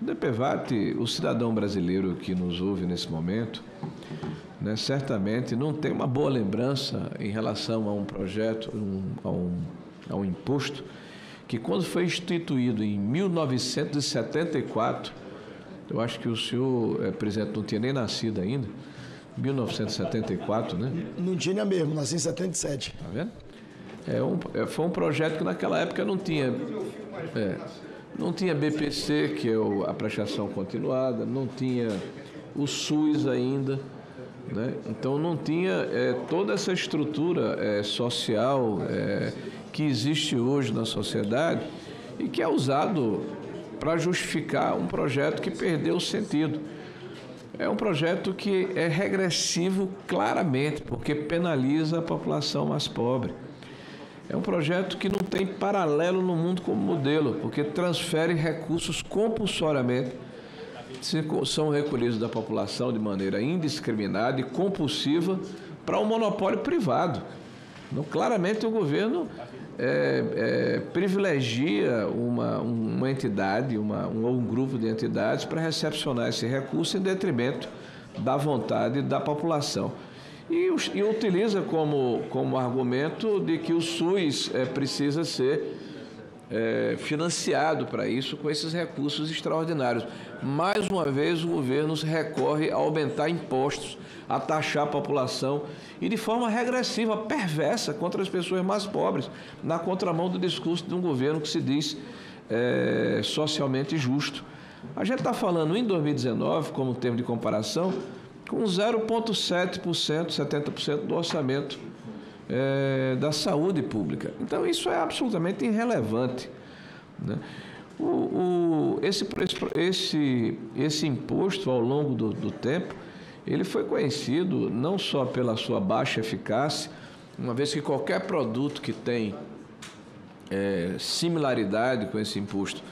O DPVAT, o cidadão brasileiro que nos ouve nesse momento, né, certamente não tem uma boa lembrança em relação a um projeto, a um imposto, que quando foi instituído em 1974, eu acho que o senhor, presidente, não tinha nem nascido ainda, 1974, né? Não tinha mesmo, nasci em 77. Tá vendo? Foi um projeto que naquela época não tinha BPC, que é a prestação continuada, não tinha o SUS ainda, né? Então não tinha toda essa estrutura social que existe hoje na sociedade e que é usado para justificar um projeto que perdeu o sentido. É um projeto que é regressivo claramente, porque penaliza a população mais pobre. É um projeto que não tem paralelo no mundo como modelo, porque transfere recursos compulsoriamente, são recolhidos da população de maneira indiscriminada e compulsiva para um monopólio privado. Então, claramente o governo privilegia uma entidade, um grupo de entidades para recepcionar esse recurso em detrimento da vontade da população. E utiliza como argumento de que o SUS precisa ser financiado para isso com esses recursos extraordinários. Mais uma vez o governo recorre a aumentar impostos, a taxar a população e de forma regressiva, perversa contra as pessoas mais pobres, na contramão do discurso de um governo que se diz socialmente justo. A gente está falando em 2019, como termo de comparação, com 0,7%, 70% do orçamento da saúde pública. Então, isso é absolutamente irrelevante, né? Esse imposto, ao longo do tempo, ele foi conhecido não só pela sua baixa eficácia, uma vez que qualquer produto que tem similaridade com esse imposto,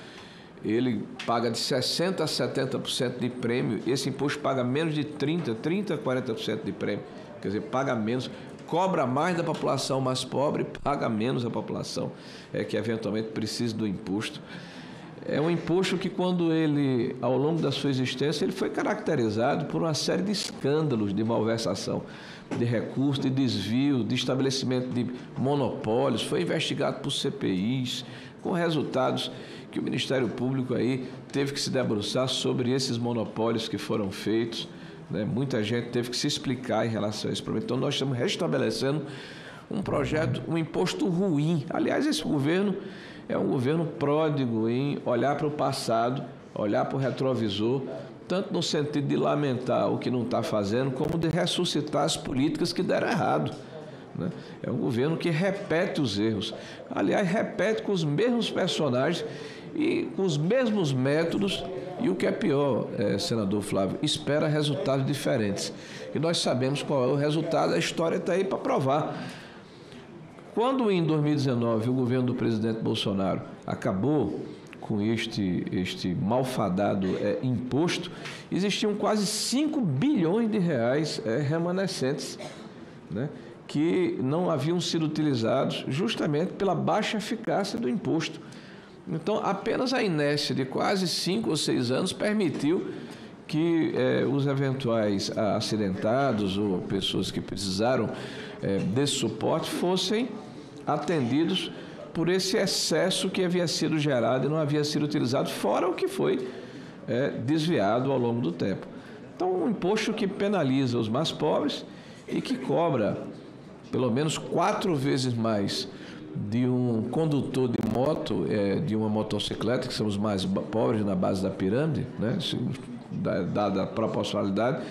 ele paga de 60% a 70% de prêmio, esse imposto paga menos de 30% a 40% de prêmio, quer dizer, paga menos, cobra mais da população mais pobre, paga menos a população que eventualmente precisa do imposto. É um imposto que, quando ele, ao longo da sua existência, ele foi caracterizado por uma série de escândalos de malversação de recursos, de desvio, de estabelecimento de monopólios, foi investigado por CPIs, com resultados que o Ministério Público aí teve que se debruçar sobre esses monopólios que foram feitos, né? Muita gente teve que se explicar em relação a esse problema. Então, nós estamos restabelecendo um projeto, um imposto ruim. Aliás, esse governo é um governo pródigo em olhar para o passado, olhar para o retrovisor, tanto no sentido de lamentar o que não está fazendo, como de ressuscitar as políticas que deram errado, né? É um governo que repete os erros. Aliás, repete com os mesmos personagens e com os mesmos métodos, e o que é pior, senador Flávio, espera resultados diferentes. E nós sabemos qual é o resultado, a história está aí para provar. Quando em 2019 o governo do presidente Bolsonaro acabou com este malfadado imposto, existiam quase 5 bilhões de reais remanescentes, né, que não haviam sido utilizados justamente pela baixa eficácia do imposto. Então, apenas a inércia de quase 5 ou 6 anos permitiu que os eventuais acidentados ou pessoas que precisaram desse suporte fossem atendidos por esse excesso que havia sido gerado e não havia sido utilizado, fora o que foi desviado ao longo do tempo. Então, um imposto que penaliza os mais pobres e que cobra pelo menos 4 vezes mais de um condutor de moto, de uma motocicleta, que são os mais pobres na base da pirâmide, né, dada a proporcionalidade,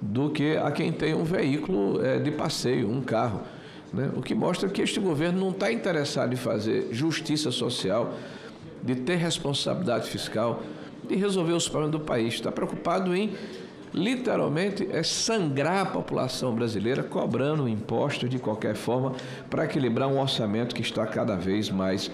do que a quem tem um veículo de passeio, um carro, né? O que mostra que este governo não está interessado em fazer justiça social, de ter responsabilidade fiscal, de resolver os problemas do país. Está preocupado em, literalmente, sangrar a população brasileira, cobrando impostos de qualquer forma, para equilibrar um orçamento que está cada vez mais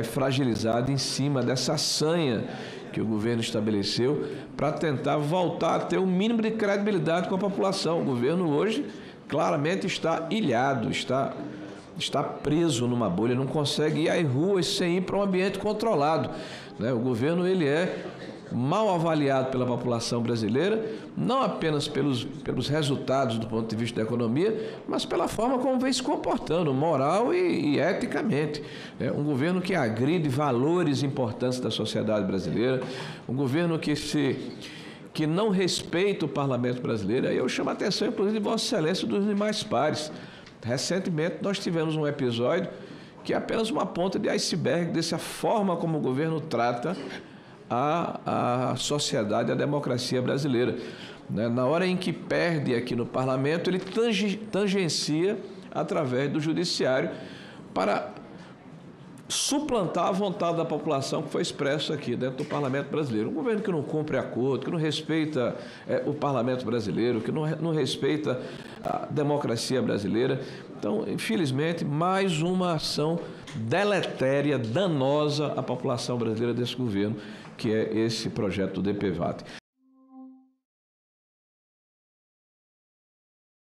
fragilizado em cima dessa sanha que o governo estabeleceu para tentar voltar a ter um mínimo de credibilidade com a população. O governo hoje claramente está ilhado, está preso numa bolha, não consegue ir às ruas sem ir para um ambiente controlado, né? O governo ele é mal avaliado pela população brasileira, não apenas pelos resultados do ponto de vista da economia, mas pela forma como vem se comportando, moral e eticamente. É um governo que agride valores importantes da sociedade brasileira, um governo que não respeita o parlamento brasileiro. Aí eu chamo a atenção, inclusive, de Vossa Excelência dos demais pares. Recentemente nós tivemos um episódio que é apenas uma ponta de iceberg dessa forma como o governo trata a sociedade, a democracia brasileira. Na hora em que perde aqui no parlamento, ele tangencia através do judiciário para suplantar a vontade da população que foi expressa aqui dentro do parlamento brasileiro. Um governo que não cumpre acordo, que não respeita o parlamento brasileiro, que não respeita a democracia brasileira. Então, infelizmente, mais uma ação deletéria, danosa à população brasileira desse governo, que é esse projeto do DPVAT.